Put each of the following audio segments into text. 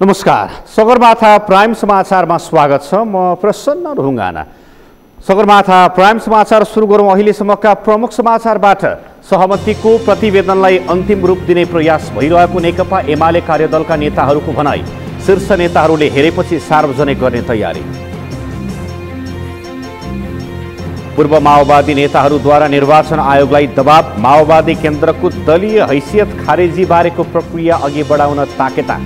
नमस्कार, सगरमाथा प्राइम समाचारमा स्वागत छ। म प्रसन्न ढुङ्गाना। सगरमाथा प्राइम समाचार सुरु गरौँ अहिलेसम्मका प्रमुख समाचारबाट। सहमतिको प्रतिवेदनलाई अन्तिम रूप दिने प्रयास भइरहेको नेकपा एमाले कार्यदलका नेताहरूको भनाई। शीर्ष नेताहरूले हेरेपछि सार्वजनिक गर्ने तयारी। पूर्व माओवादी नेताहरूद्वारा निर्वाचन आयोगलाई दबाव। माओवादी केन्द्रको दलीय हैसियत खारेजी बारेको प्रक्रिया अघि बढाउन ताकेता।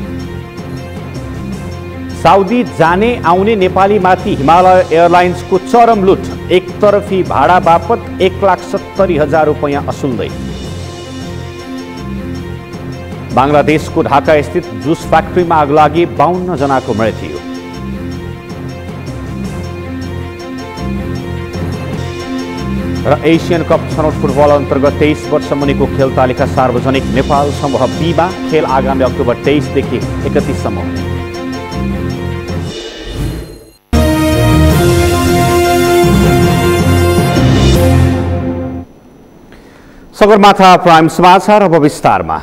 साउदी जाने आउने नेपालीमाथि हिमालय एयरलाइन्सको चरम लुट। एकतर्फी भाडा बापत 1,70,000 रुपैयाँ असुल्दै। बांग्लादेशको ढाका स्थित जुस फ्याक्ट्रीमा आग लागि 52 जनाको मृत्यु। र एसियन कप छनौट फुटबल अन्तर्गत 23 वर्ष मुनिको खेल तालिका सार्वजनिक। नेपाल समूह बीमा खेल आगामी अक्टोबर 23 देखि 31 सम्म हुने। सगरमाथा प्राइम समाचार अब विस्तारमा।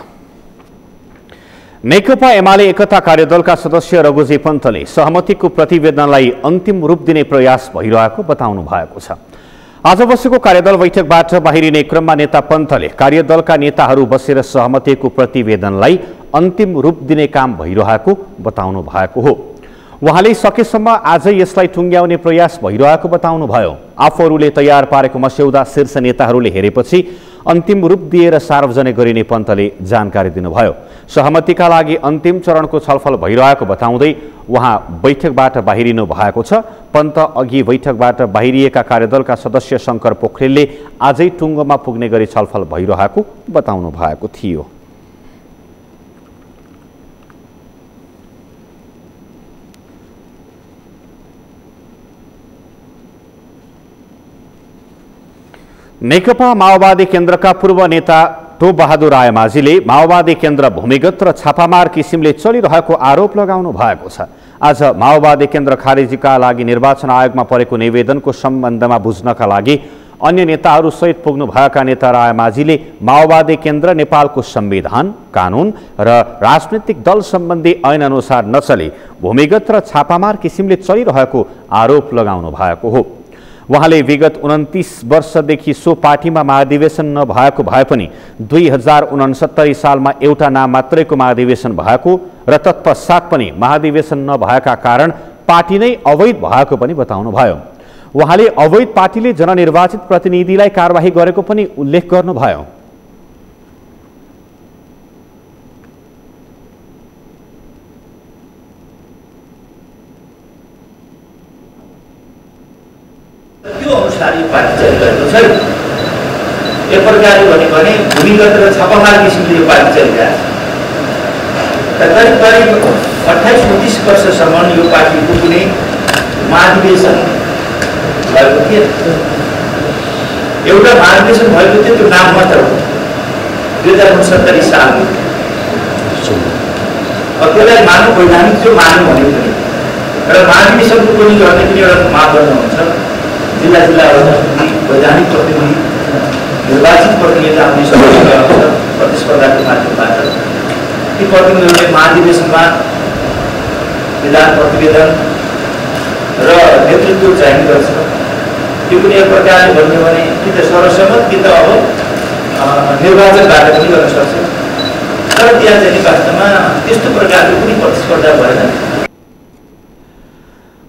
नेकपा एमाले एकता कार्यदलका सदस्य रघुजी पन्तले सहमतिको प्रतिवेदनलाई अन्तिम रूप दिने प्रयास भइरहेको बताउनु भएको छ। आज बसेको कार्यदल बैठकबाट बाहिरिने क्रममा नेता पन्तले कार्यदलका नेताहरू बसेर सहमतिको प्रतिवेदनलाई अन्तिम रूप दिने काम भइरहेको बताउनु भएको हो। उहाँले सकेसम्म आजै यसलाई टुङ्ग्याउने प्रयास भइरहेको बताउनुभयो। आफूहरूले तयार पारेको मस्यौदा शीर्ष नेताहरूले हेरेपछि अन्तिम रूप दिएर सार्वजनिक गरिने पन्तले जानकारी दिनुभयो। सहमतिका लागि अन्तिम चरणको छलफल भइरहेको बताउँदै उहाँ बैठकबाट बाहिरिनु भएको छ। पन्त अघि बैठकबाट बाहिरिएका कार्यदलका सदस्य शङ्कर पोखरेलले आजै टुङ्गोमा पुग्ने गरी छलफल भइरहेको बताउनु भएको थियो। नेकपा माओवादी केन्द्रका पूर्व नेता टोप बहादुर रायमाझीले माओवादी केन्द्र भूमिगत र छापामार किसिमले चलिरहेको आरोप लगाउनु भएको छ। आज माओवादी केन्द्र खारेजीका लागि निर्वाचन आयोगमा परेको निवेदनको सम्बन्धमा बुझ्नका लागि अन्य नेताहरूसहित पुग्नु भएका नेता रायमाझीले माओवादी केन्द्र नेपालको संविधान, कानुन र राजनीतिक दल सम्बन्धी ऐन अनुसार नचली भूमिगत र छापामार किसिमले चलिरहेको आरोप लगाउनु भएको हो। उहाँले विगत 29 वर्षदेखि सो पार्टीमा महाधिवेशन नभएको भए पनि 2069 सालमा एउटा नाम मात्रैको महाधिवेशन भएको र तत्पश्चात पनि महाधिवेशन नभएका कारण पार्टी नै अवैध भएको पनि बताउनुभयो। उहाँले अवैध पार्टीले जननिर्वाचित प्रतिनिधिलाई कारबाही गरेको पनि उल्लेख गर्नुभयो। त्यो अनुसार यो पार्टी चलिरहेको छ। एक प्रकारले भने भूमिगत र छापामार किसिमले यो पार्टी चलिरहेको छ। करिब करिब 28-29 वर्षसम्म यो पार्टीको कुनै महाधिवेशन भएको थिएन। एउटा महाधिवेशन भएको थियो, त्यो नाम मात्र हो, 2069 सालमा। त्यसलाई मानव वैधानिक जो मानव भने पनि र महाधिवेशनको पनि गर्ने पनि एउटा मापदण्ड हुन्छ। जिल्ला वैधानिक प्रतिनिधि, निर्वाचित प्रतिनिधि आउने समस्या प्रतिस्पर्धाको माध्यमबाट ती प्रतिनिधिहरूले महाधिवेशनमा विधान प्रतिवेदन र नेतृत्व चाहिने गर्छ। त्यो पनि एक प्रकारले भन्यो भने कि त सर्वसम्मत कि त अब निर्वाचनबाट पनि गर्न सक्छ। तर त्यहाँ चाहिँ वास्तवमा त्यस्तो प्रकारले कुनै प्रतिस्पर्धा भएन।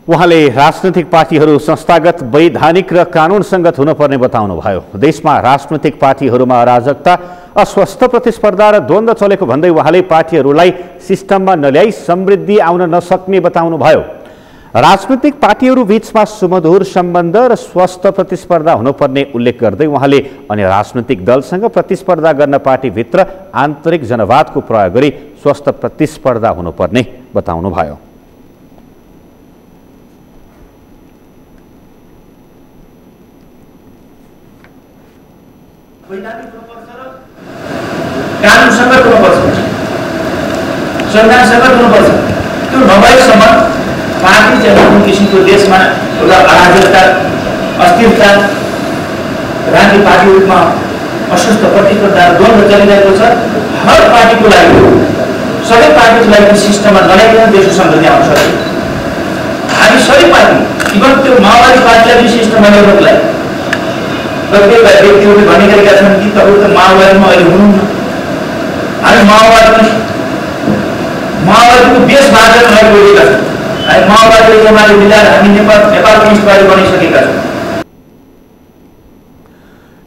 उहाँले राजनैतिक पार्टीहरू संस्थागत, वैधानिक र कानुन सङ्गत हुनुपर्ने बताउनुभयो। देशमा राजनैतिक पार्टीहरूमा अराजकता, अस्वस्थ प्रतिस्पर्धा र द्वन्द्व चलेको भन्दै उहाँले पार्टीहरूलाई सिस्टममा नल्याई समृद्धि आउन नसक्ने बताउनुभयो। राजनैतिक पार्टीहरू बीचमा सुमधुर सम्बन्ध र स्वस्थ प्रतिस्पर्धा हुनुपर्ने उल्लेख गर्दै उहाँले अन्य राजनैतिक दलसँग प्रतिस्पर्धा गर्न पार्टीभित्र आन्तरिक जनवादको प्रयोग गरी स्वस्थ प्रतिस्पर्धा हुनुपर्ने बताउनुभयो। कानुनसँग हुनुपर्छ, संविधानसँग हुनुपर्छ। त्यो नभएसम्म पार्टी चाहिँ कुनै किसिमको देशमा एउटा अराजकता, अस्थिरता, राजनीतिक पार्टीहरूमा अस्वस्थ प्रतिस्पर्धा, द्वन्द्व चलिरहेको छ। हर पार्टीको लागि सबै पार्टीलाई त्यो सिस्टममा नल्याइकन देशको सन्तति आउन सक्छ। हामी सबै पार्टी इभन त्यो माओवादी पार्टीलाई त्यो सिस्टममा ल्याउनलाई कतिपय व्यक्तिहरूले भन्ने गरेका छन् कि तपाईँ त माओवादीमा अहिले हुनुहुन्न। हामी माओवादीको बेसबाट अगाडि बढेका छौँ। हामी माओवादी एमाले मिलाएर हामी नेपाल कम्युनिस्ट पार्टी बनिसकेका छौँ।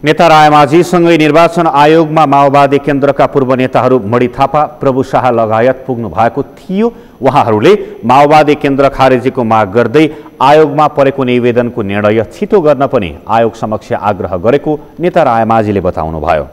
नेता रायमाझीसँगै निर्वाचन आयोगमा माओवादी केन्द्रका पूर्व नेताहरू मणि थापा, प्रभु शाह लगायत पुग्नु भएको थियो। उहाँहरूले माओवादी केन्द्र खारेजीको माग गर्दै आयोगमा परेको निवेदनको निर्णय छिटो गर्न पनि आयोग समक्ष आग्रह गरेको नेता रायमाझीले बताउनुभयो।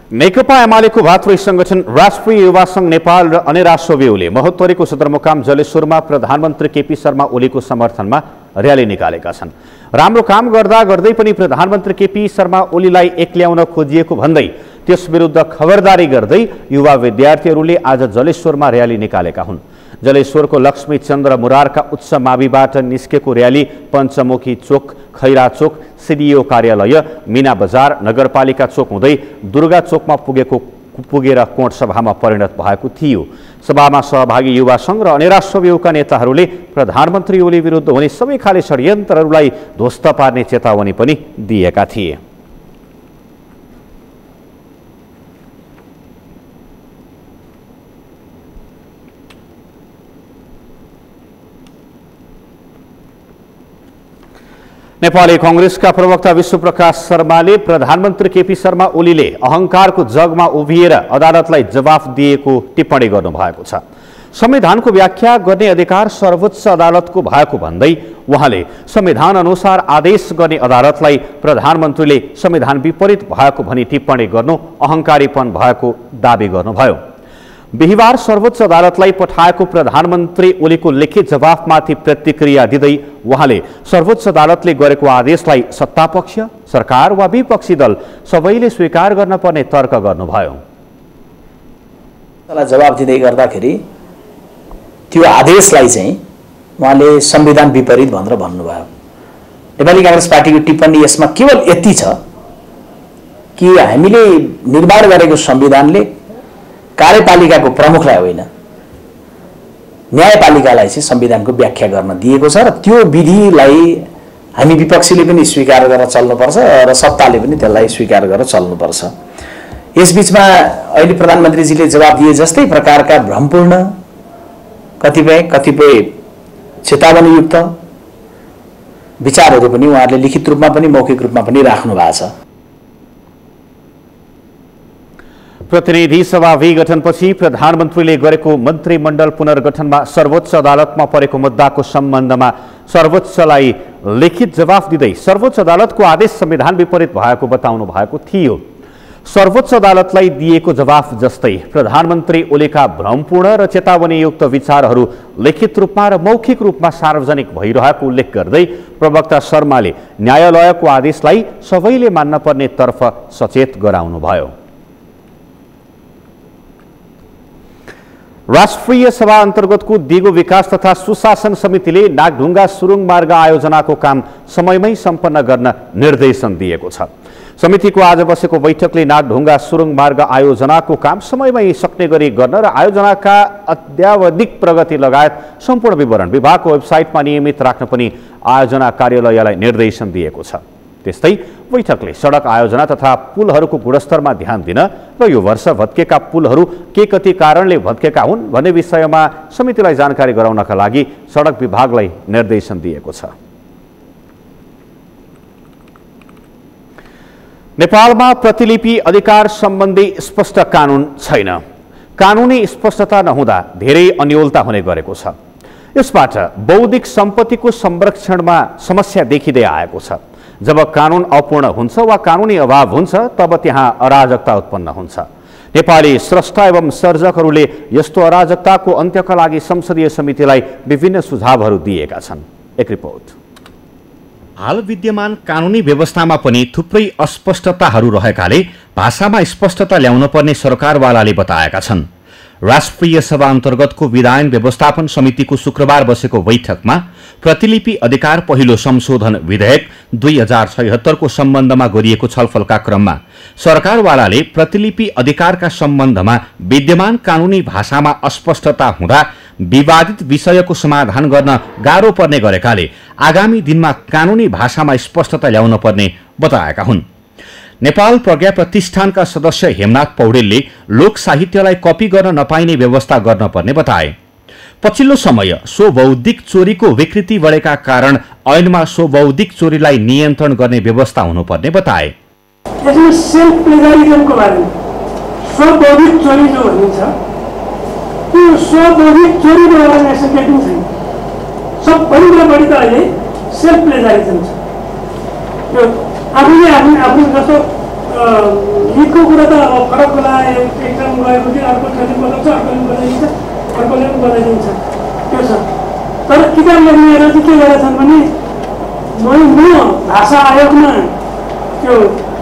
नेकपा एमालेको भातृ संगठन राष्ट्रिय युवा संघ नेपाल र अनेरासोव्यूले महोत्तरीको सदरमुकाम जलेश्वरमा प्रधानमन्त्री केपी शर्मा ओलीको समर्थनमा र्याली निकालेका छन्। राम्रो काम गर्दा गर्दै पनि प्रधानमन्त्री केपी शर्मा ओलीलाई एक्ल्याउन खोजिएको भन्दै त्यस विरुद्ध खबरदारी गर्दै युवा विद्यार्थीहरूले आज जलेश्वरमा र्याली निकालेका हुन्। जलेश्वरको लक्ष्मी चन्द्र मुरारका उच्च माविबाट निस्केको र्याली पञ्चमुखी चोक, खैरा चोक, सिडिओ कार्यालय, मीना बजार, नगरपालिका चोक हुँदै दुर्गा चोकमा पुगेर कोट सभामा परिणत भएको थियो। सभामा सहभागी युवा संघ र अनेरासोव्यूका नेताहरूले प्रधानमन्त्री ओली विरुद्ध हुने सबै खाले षड्यन्त्रहरूलाई ध्वस्त पार्ने चेतावनी पनि दिएका थिए। नेपाली कांग्रेसका प्रवक्ता विश्वप्रकाश शर्माले प्रधानमन्त्री केपी शर्मा ओलीले अहंकारको जगमा उभिएर अदालतलाई जवाफ दिएको टिप्पणी गर्नुभएको छ। संविधानको व्याख्या गर्ने अधिकार सर्वोच्च अदालतको भएको भन्दै उहाँले संविधान अनुसार आदेश गर्ने अदालतलाई प्रधानमन्त्रीले संविधान विपरीत भएको भनी टिप्पणी गर्नु अहंकारीपन भएको दावी गर्नुभयो। बिहिबार सर्वोच्च अदालतलाई पठाएको प्रधानमन्त्री ओलीको लिखित जवाफमाथि प्रतिक्रिया दिँदै उहाँले सर्वोच्च अदालतले गरेको आदेशलाई सत्तापक्ष, सरकार वा विपक्षी दल सबैले स्वीकार गर्न पर्ने तर्क गर्नुभयो। जवाफ दिँदै गर्दाखेरि त्यो आदेशलाई चाहिँ उहाँले संविधान विपरीत भनेर भन्नुभयो। नेपाली कांग्रेस पार्टीको टिप्पणी यसमा केवल यति छ कि हामीले निर्माण गरेको संविधानले कार्यपालिकाको प्रमुखलाई होइन न्यायपालिकालाई चाहिँ संविधानको व्याख्या गर्न दिएको छ र त्यो विधिलाई हामी विपक्षीले पनि स्वीकार गरेर चल्नुपर्छ र सत्ताले पनि त्यसलाई स्वीकार गरेर चल्नुपर्छ। यसबीचमा अहिले प्रधानमन्त्रीजीले जवाब दिए जस्तै प्रकारका भ्रमपूर्ण कतिपय चेतावनीयुक्त विचारहरू पनि उहाँहरूले लिखित रूपमा पनि मौखिक रूपमा पनि राख्नु भएको छ। प्रतिनिधि सभा विघटनपछि प्रधानमन्त्रीले गरेको मन्त्रीमण्डल पुनर्गठनमा सर्वोच्च अदालतमा परेको मुद्दाको सम्बन्धमा सर्वोच्चलाई लिखित जवाफ दिँदै सर्वोच्च अदालतको आदेश संविधान विपरीत भएको बताउनु भएको थियो। सर्वोच्च अदालतलाई दिएको जवाफ जस्तै प्रधानमन्त्री ओलीका भ्रमपूर्ण र चेतावनीयुक्त विचारहरू लिखित रूपमा र मौखिक रूपमा सार्वजनिक भइरहेको उल्लेख गर्दै प्रवक्ता शर्माले न्यायालयको आदेशलाई सबैले मान्न पर्ने तर्फ सचेत गराउनुभयो। राष्ट्रिय सभा अन्तर्गतको दिगो विकास तथा सुशासन समितिले नागढुङ्गा सुरुङ मार्ग आयोजनाको काम समयमै सम्पन्न गर्न निर्देशन दिएको छ। समितिको आज बसेको बैठकले नागढुङ्गा सुरुङ मार्ग आयोजनाको काम समयमै सक्ने गरी गर्न र आयोजनाका अद्यावधिक प्रगति लगायत सम्पूर्ण विवरण विभागको वेबसाइटमा नियमित राख्न पनि आयोजना कार्यालयलाई निर्देशन दिएको छ। त्यस्तै बैठकले सडक आयोजना तथा पुलहरूको गुणस्तरमा ध्यान दिन र यो वर्ष भत्केका पुलहरू के कति कारणले भत्केका हुन् भन्ने विषयमा समितिलाई जानकारी गराउनका लागि सडक विभागलाई निर्देशन दिएको छ। नेपालमा प्रतिलिपि अधिकार सम्बन्धी स्पष्ट कानुन छैन। कानुनी स्पष्टता नहुँदा धेरै अन्योलता हुने गरेको छ। यसबाट बौद्धिक सम्पत्तिको संरक्षणमा समस्या देखिँदै आएको छ। जब कानुन अपूर्ण हुन्छ वा कानुनी अभाव हुन्छ तब त्यहाँ अराजकता उत्पन्न हुन्छ। नेपाली स्रष्टा एवं सर्जकहरूले यस्तो अराजकताको अन्त्यका लागि संसदीय समितिलाई विभिन्न सुझावहरू दिएका छन्। एक रिपोर्ट। हाल विद्यमान कानुनी व्यवस्थामा पनि थुप्रै अस्पष्टताहरू रहेकाले भाषामा स्पष्टता ल्याउन पर्ने सरकारवालाले बताएका छन्। राष्ट्रिय सभा अन्तर्गतको विधायन व्यवस्थापन समितिको शुक्रबार बसेको बैठकमा प्रतिलिपि अधिकार पहिलो संशोधन विधेयक 2076 को सम्बन्धमा गरिएको छलफलका क्रममा सरकारवालाले प्रतिलिपि अधिकारका सम्बन्धमा विद्यमान कानूनी भाषामा अस्पष्टता हुँदा विवादित विषयको समाधान गर्न गाह्रो पर्ने गरेकाले आगामी दिनमा कानूनी भाषामा स्पष्टता ल्याउन पर्ने बताएका हुन्। नेपाल प्रज्ञा प्रतिष्ठानका सदस्य हेमनाथ पौडेलले लोक साहित्यलाई कपी गर्न नपाइने व्यवस्था गर्न पर्ने बताए। पछिल्लो समय सो बौद्धिक चोरीको विकृति बढेका कारण ऐनमा सो बौद्धिक चोरीलाई नियन्त्रण गर्ने व्यवस्था हुनुपर्ने बताए। यसमा सेल्फ प्लेजरिजमको बारेमा सो बौद्धिक चोरी जो भनिन्छ त्यो सो बौद्धिक चोरीको बारेमा एक्सप्लेन छैन। सबभन्दा बढी त अहिले सेल्फ प्लेजरिजम छ। त्यो आफूले आफ्नो जस्तो गीतको कुरा त फरक होला, एक ठाउँ गएको थियो अर्को ठाउँले बजाउँछ, अर्कोले बजाइदिन्छ, अर्कोले पनि बजाइदिन्छ, त्यो छ। तर किताब लेख्नेहरू चाहिँ के गरेका छन् भने म भाषा आयोगमा त्यो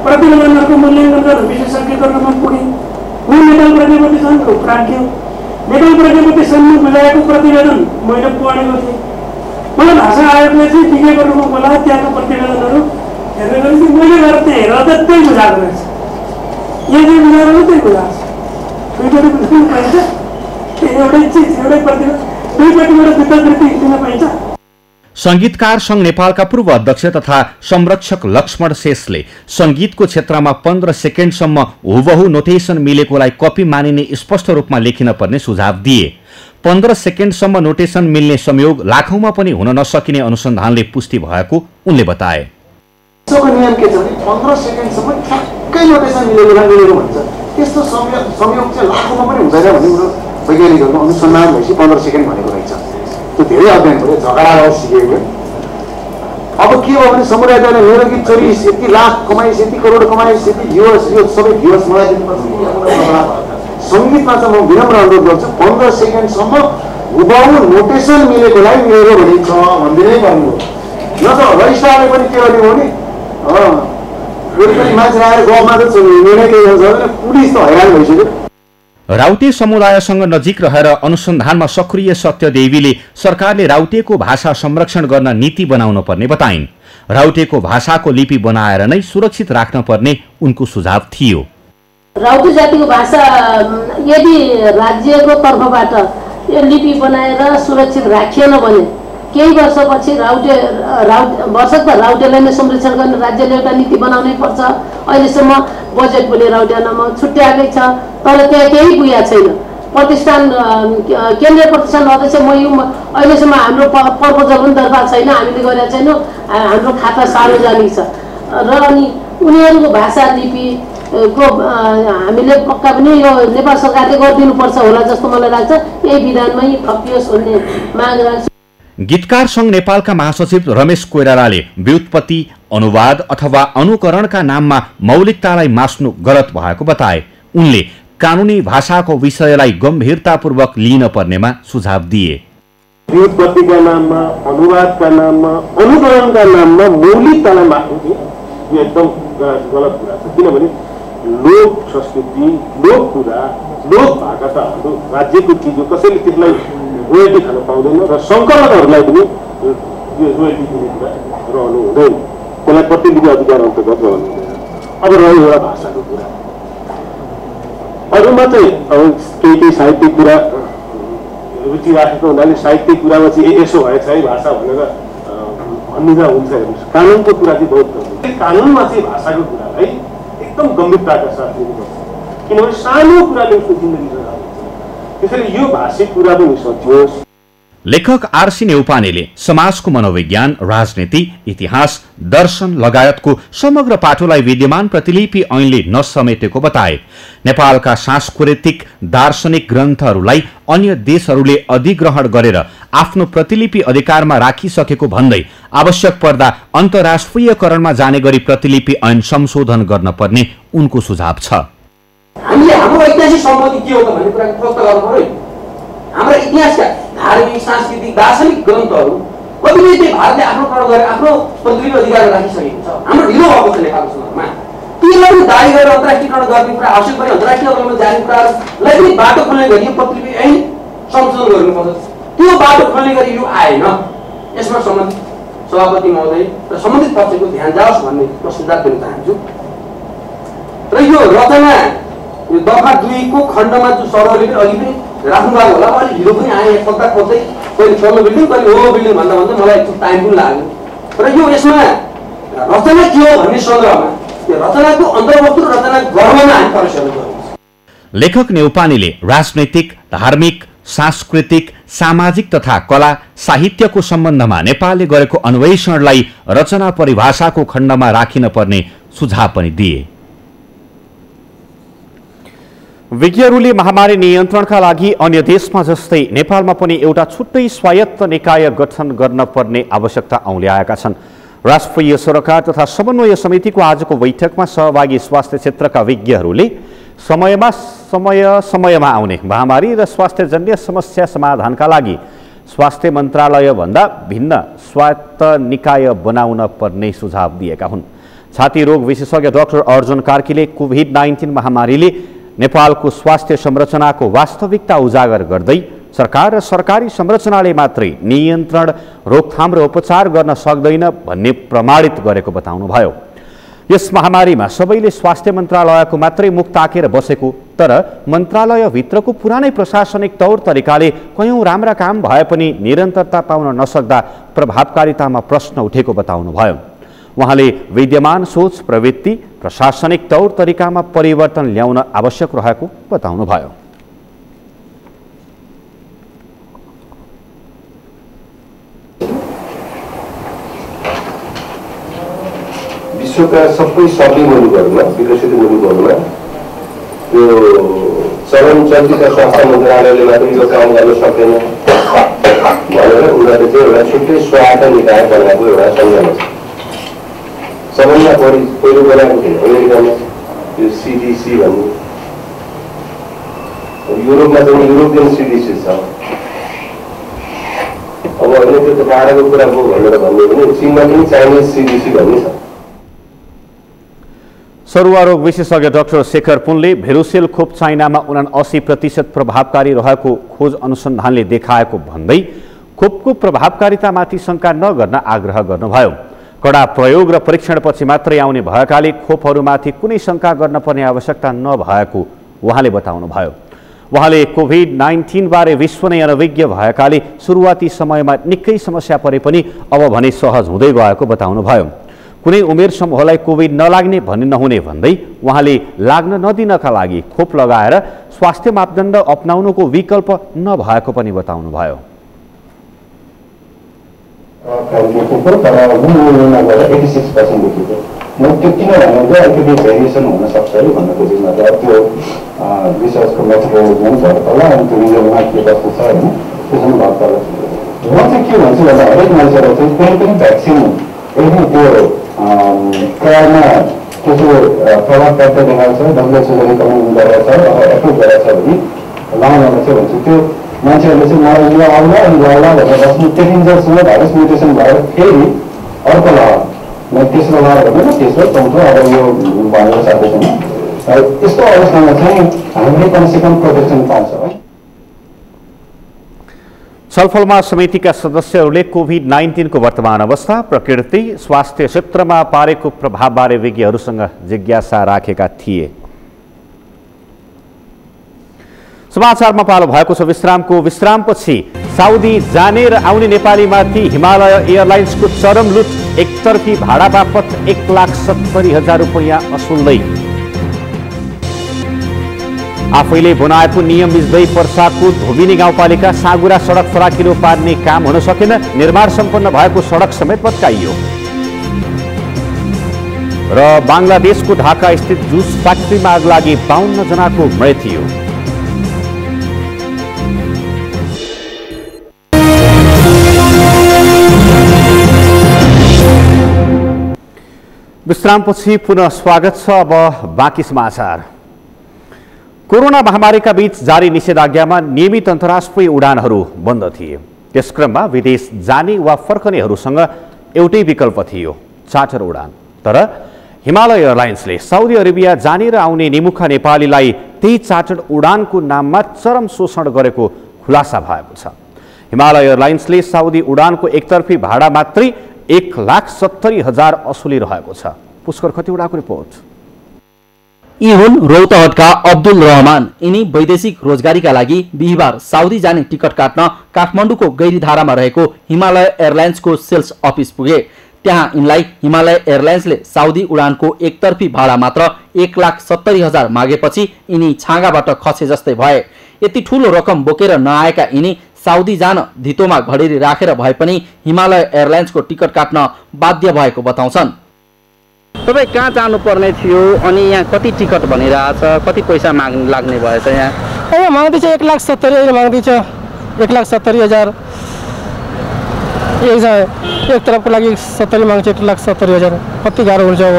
प्रतिवेदनहरूको मूल्याङ्कन गर्न विशेषज्ञको रूपमा पुगेँ। म नेपाल प्रज्ञा प्रतिष्ठानको प्राज्ञ, नेपाल प्रज्ञा प्रतिष्ठानमा बुझाएको प्रतिवेदन मैले पढेको थिएँ। मलाई भाषा आयोगले चाहिँ टिकेको रूपमा बोलायो, त्यहाँको प्रतिवेदनहरू हेर्ने गरेपछि मैले गरेर त्यहाँ हेरेर त त्यही बुझाएको रहेछ। यहाँ चाहिँ बुझाएर त्यही बुझाएको छ। दुईपट्टि बुझ्नु पाइन्छ, एउटै चिज एउटै प्रतिवेदन दुईपट्टिबाट वितृप्ति दिन पाइन्छ। संगीतकार संघ नेपालका पूर्व अध्यक्ष तथा संरक्षक लक्ष्मण शेषले संगीतको क्षेत्रमा 15 सेकेन्डसम्म हुबहु नोटेसन मिलेकोलाई कपी मानिने स्पष्ट रूपमा लेखिन पर्ने सुझाव दिए। 15 सेकेन्डसम्म नोटेसन मिल्ने संयोग लाखौंमा पनि हुन नसकिने अनुसन्धानले पुष्टि भएको उनले बताए। यसको नियम के छ भने 15 सेकेन्डसम्म ठ्याक्कै नोटेसन मिलेको भन्छ। त्यस्तो संयोग चाहिँ लाखौंमा पनि हुँदैन भन्ने कुरो वैज्ञानिकहरूको अनुसन्धान भएपछि 15 सेकेन्ड भनेको रहेछ। त्यो धेरै अध्ययन भयो, झगडा सिकेको। अब के हो भने समुदायले मेरो गीत चोरी यति लाख कमाइस, यति करोड कमाइस, यति भ्युअर्स, यो सबै भ्युअर्स मलाई दिनुपर्छ। सङ्गीतमा चाहिँ म विनम्र अनुरोध गर्छु 15 सेकेन्डसम्म हुबहु नोटेसन मिलेकोलाई मिलेको भनिन्छ भनिदिनै पर्नु हो। न त रजिस्ट्रारले पनि के गर्ने हो भने मान्छे आएर गफमा त निर्णय के गर्छ भने पुलिस त हैरान भइसक्यो। राउटे समुदायसँग नजिक रहेर अनुसन्धानमा सक्रिय सत्यदेवीले सरकारले राउटेको भाषा संरक्षण गर्न नीति बनाउन पर्ने बताइन्। राउटेको भाषाको लिपि बनाएर नै सुरक्षित राख्न पर्ने उनको सुझाव थियो। राउटे जातिको भाषा यदि राज्यको तर्फबाट यो लिपि बनाएर सुरक्षित राखिएन भने केही वर्षपछि राउटेलाई नै संरक्षण गर्ने राज्यले एउटा नीति बनाउनै पर्छ। अहिलेसम्म बजेट पनि राउटेमा छुट्याएकै छ, तर त्यहाँ केही पुगेको छैन। प्रतिष्ठान केन्द्रीय प्रतिष्ठान अध्यक्ष अहिलेसम्म हाम्रो प्रपोजल पनि दर्ता छैन, हामीले गरेका छैनौँ। हाम्रो खाता सार्वजनिक छ र अनि उनीहरूको भाषा लिपिको हामीले पक्का पनि यो नेपाल सरकारले गरिदिनुपर्छ होला जस्तो मलाई लाग्छ। यही विधानमै थपियोस् भन्ने माग राख्छु। गीतकार संघ नेपालका महासचिव रमेश कोइरालाले व्युत्पत्ति, अनुवाद अथवा अनुकरणका नाममा मौलिकतालाई मास्नु गलत भएको बताए। उनले कानूनी भाषाको विषयलाई गम्भीरतापूर्वक लिन पर्नेमा सुझाव दिए। व्युत्पत्तिका नाममा, अनुवादका नाममा, अनुकरणका नाममा मौलिकतालाई मास्नु यो एकदम गलत कुरा छ। किनभने लोक संस्कृति, लोक कुरा, लोक भाका त हाम्रो राज्यको चिज हो। कसैले त्यसलाई रोयल्टी खान पाउँदैन र संकलकहरूलाई पनि यो रोयल्टी दिने कुरा रहनु हुँदैन। त्यसलाई प्रतिलिपि अधिकार अन्तर्गत रहनु हुँदैन। अब रह्यो एउटा भाषाको कुरा, अरूमा चाहिँ अब केही साहित्यिक कुरा रुचि राखेको हुनाले साहित्यिक कुरामा चाहिँ यसो भएछ है भाषा भनेर भन्ने हुन्छ। हेर्नुहोस्, कानुनको कुरा चाहिँ बहुत गम्भीर। कानुनमा चाहिँ भाषाको कुरालाई एकदम गम्भीरताका साथ लिनुपर्छ, किनभने सानो कुराले उसको जिन्दगी चलाउँछ। त्यसैले यो भाषिक कुरा पनि सचियोस्। लेखक आरसी नेउपानेले समाजको मनोविज्ञान, राजनीति, इतिहास, दर्शन लगायतको समग्र पाटोलाई विद्यमान प्रतिलिपि ऐनले नसमेटेको बताए। नेपालका सांस्कृतिक दार्शनिक ग्रन्थहरूलाई अन्य देशहरूले अधिग्रहण गरेर आफ्नो प्रतिलिपि अधिकारमा राखिसकेको भन्दै आवश्यक पर्दा अन्तर्राष्ट्रियकरणमा जाने गरी प्रतिलिपि ऐन संशोधन गर्न पर्ने उनको सुझाव छ। हामीले हाम्रो ऐतिहासिक सम्पत्ति के हो त भन्ने कुरा प्रश्न गर्नु पर्यो। हाम्रो इतिहासका धार्मिक, सांस्कृतिक, दार्शनिक ग्रन्थहरू कतिपय चाहिँ भारतले आफ्नो प्रयोग गरेर आफ्नो प्रतिलिपि अधिकार राखिसकेको छ। हाम्रो ढिलो भएको छ नेपालको सन्दर्भमा। तीलाई दावी गरेर अन्तर्राष्ट्रियकरण गर्ने कुरा आवश्यक भने अन्तर्राष्ट्रिय अदालतमा जाने कुराहरूलाई पनि बाटो खोल्ने गरी यो प्रतिलिपि ऐन संशोधन गर्नुपर्छ। त्यो बाटो खोल्ने गरी यो आएन। यसमा सम्बन्धित सभापति महोदय र सम्बन्धित पक्षको ध्यान जाओस् भन्ने म सुझाव दिन चाहन्छु। र यो रचना यो दफा 2 को खण्डमा जो सरहरूले पनि अघि पनि राख्नुभएको होला, अलि ढिलो पनि आए खोज्दा खोज्दै कहिले तल्लो बिल्डिङ कहिले ओल्लो बिल्डिङ भन्दा भन्दा मलाई एकछिन टाइम पनि लाग्यो। र यो यसमा रचना के हो भन्ने सन्दर्भमा यो रचनाको अन्तर्वस्तु र रचना गर्नमा हामी परिशोधन गर्नुपर्छ। लेखक नेउपानेले राजनैतिक, धार्मिक, सांस्कृतिक, सामाजिक तथा कला साहित्यको सम्बन्धमा नेपालले गरेको अन्वेषणलाई रचना परिभाषाको खण्डमा राखिन पर्ने सुझाव पनि दिए। विज्ञहरूले महामारी नियन्त्रणका लागि अन्य देशमा जस्तै नेपालमा पनि एउटा छुट्टै स्वायत्त निकाय गठन गर्न पर्ने आवश्यकता औल्याएका छन्। राष्ट्रिय सरकार तथा समन्वय समितिको आजको बैठकमा सहभागी स्वास्थ्य क्षेत्रका विज्ञहरूले समयमा आउने महामारी र स्वास्थ्यजन्य समस्या समाधानका लागि स्वास्थ्य मन्त्रालय भन्दा भिन्न स्वायत्त निकाय बनाउन पर्ने सुझाव दिएका हुन्। छाती रोग विशेषज्ञ डाक्टर अर्जुन कार्कीले कोभिड-19 महामारीले नेपालको स्वास्थ्य संरचनाको वास्तविकता उजागर गर्दै सरकार र सरकारी संरचनाले मात्रै नियन्त्रण, रोकथाम र उपचार गर्न सक्दैन भन्ने प्रमाणित गरेको बताउनुभयो। यस महामारीमा सबैले स्वास्थ्य मन्त्रालयको मात्रै मुख ताकेर बसेको, तर मन्त्रालयभित्रको पुरानै प्रशासनिक तौर तरिकाले कयौं राम्रा काम भए पनि निरन्तरता पाउन नसक्दा प्रभावकारितामा प्रश्न उठेको बताउनुभयो। उहाँले विद्यमान सोच, प्रवृत्ति, प्रशासनिक तौर तरिकामा परिवर्तन ल्याउन आवश्यक रहेको बताउनुभयो। विश्वका सबै सक्ने मुलुकहरूमा, विकसित मुलुकहरूमा त्यो चलन चल्तीका स्वास्थ्य मन्त्रालयले मात्रै यो काम गर्न सक्दैन भनेर उनीहरूले चाहिँ एउटा छुट्टै स्वायत्त निकाय बनाएको एउटा सम्झना छ। सबैभन्दा पहिलो बनाएको थियो अमेरिकामा यो सिडिसी भन्ने, युरोपमा चाहिँ युरोपियन सिडिसी छ। अब अहिले त्यो त टाढाको कुरा हो भनेर भन्ने पनि चीनमा पनि चाइनिज सिडिसी भन्ने छ। सरुवा रोग विशेषज्ञ डाक्टर शेखर पुनले भेरुसेल खोप चाइनामा 79% प्रभावकारी रहेको खोज अनुसन्धानले देखाएको भन्दै खोपको प्रभावकारितामाथि शंका नगर्न आग्रह गर्नुभयो। कडा प्रयोग र परीक्षणपछि मात्रै आउने भएकाले खोपहरूमाथि कुनै शंका गर्न पर्ने आवश्यकता नभएको उहाँले बताउनुभयो। उहाँले कोभिड-19 बारे विश्व नै अनभिज्ञ भएकाले सुरुवाती समयमा निकै समस्या परे पनि अब भने सहज हुँदै गएको बताउनुभयो। कुनै उमेर समूहलाई कोभिड नलाग्ने भन्ने नहुने भन्दै उहाँले लाग्न नदिनका लागि खोप लगाएर स्वास्थ्य मापदण्ड अपनाउनुको विकल्प नभएको पनि बताउनुभयो। त्यो किन भनेको अलिकति भेरिएसन हुनसक्छ है भन्ने बुझ्नुमा त्यो रिसर्चको मेथोडोलोजी पनि भएर होला अनि त्यो रिजल्टमा के कस्तो छ होइन त्यसमा भर पर्छ। म चाहिँ के भन्छु भन्दा हरेक मान्छेलाई चाहिँ कुनै पनि भ्याक्सिन यदि त्यो ट्रायलमा त्यसो प्रभावकारिता देखाएको छ, WHO ले रिकमेन्ड गरेको छ, एप्रुभ गरेको छ भने लगाउन चाहिँ भन्छु त्यो मान्छेहरूले चाहिँ मलाई यो आउला अनि लगाउला भनेर बस्नु त्यतिन्जेलसम्म भाइरस म्युटेसन भएर फेरि अर्को लगाऊ तेस्रो लगाएर भने तेस्रो चौथो अब यो भनेर सक्दैछौँ। यस्तो अवस्थामा चाहिँ हामीले कमसेकम प्रोटेक्सन पाउँछ है। छलफलमा समितिका सदस्यहरूले कोभिड-19 को वर्तमान अवस्था, प्रकृति, स्वास्थ्य क्षेत्रमा पारेको प्रभावबारे विज्ञहरूसँग जिज्ञासा राखेका थिए। समाचारमा पालो भएको छ विश्रामको। विश्रामपछि साउदी जाने र आउने नेपालीमाथि हिमालय एयरलाइन्सको चरम लुट, एकतर्फी भाडा बापत 1,70,000 रुपैयाँ असुल्दै। आफैले बनाएको नियम मिच्दै पर्साको धोबिनी गाउँपालिका साँगुरा सडक फराकिलो पार्ने काम हुन सकेन, निर्माण सम्पन्न भएको सडक समेत भत्काइयो। र बङ्गलादेशको ढाका स्थित जुस फ्याक्ट्रीमा आग लागि 52 जनाको मृत्यु। विश्रामपछि पुनः स्वागत छ। अब बाँकी समाचार। कोरोना महामारीका बीच जारी निषेधाज्ञामा नियमित अन्तर्राष्ट्रिय उडानहरू बन्द थिए। त्यसक्रममा विदेश जाने वा फर्कनेहरूसँग एउटै विकल्प थियो, चार्टर उडान। तर हिमालय एयरलाइन्सले साउदी अरेबिया जाने र आउने निमुखा नेपालीलाई त्यही चार्टर्ड उडानको नाममा चरम शोषण गरेको खुलासा भएको छ। हिमालय एयरलाइन्सले साउदी उडानको एकतर्फी भाडा मात्रै 1,70,000 असुलिरहेको छ। पुष्कर खतिवडाको रिपोर्ट। यी हुन् रौतहटका अब्दुल रहमान। यिनी वैदेशिक रोजगारीका लागि बिहिबार साउदी जाने टिकट काट्न काठमाडौँको गैरीधारामा रहेको हिमालय एयरलाइन्सको सेल्स अफिस पुगे। त्यहाँ यिनलाई हिमालय एयरलाइन्सले साउदी उडानको एकतर्फी भाडा मात्र 1,70,000 मागेपछि यिनी छाँगाबाट खसे जस्तै भए। यति ठूलो रकम बोकेर नआएका यिनी साउदी जान धितोमा घडेरी राखेर भए पनि हिमालय एयरलाइन्सको टिकट काट्न बाध्य भएको बताउँछन्। तपाईँ कहाँ जानुपर्ने थियो अनि यहाँ कति टिकट भनिरहेछ, कति पैसा लाग्ने भएछ? यहाँ माग्दैछ 1,70,000 माग्दैछ, 1,70,000। एक तरफको लागि 70 माग्छ, 1,70,000। कति गाह्रो हुन्छ अब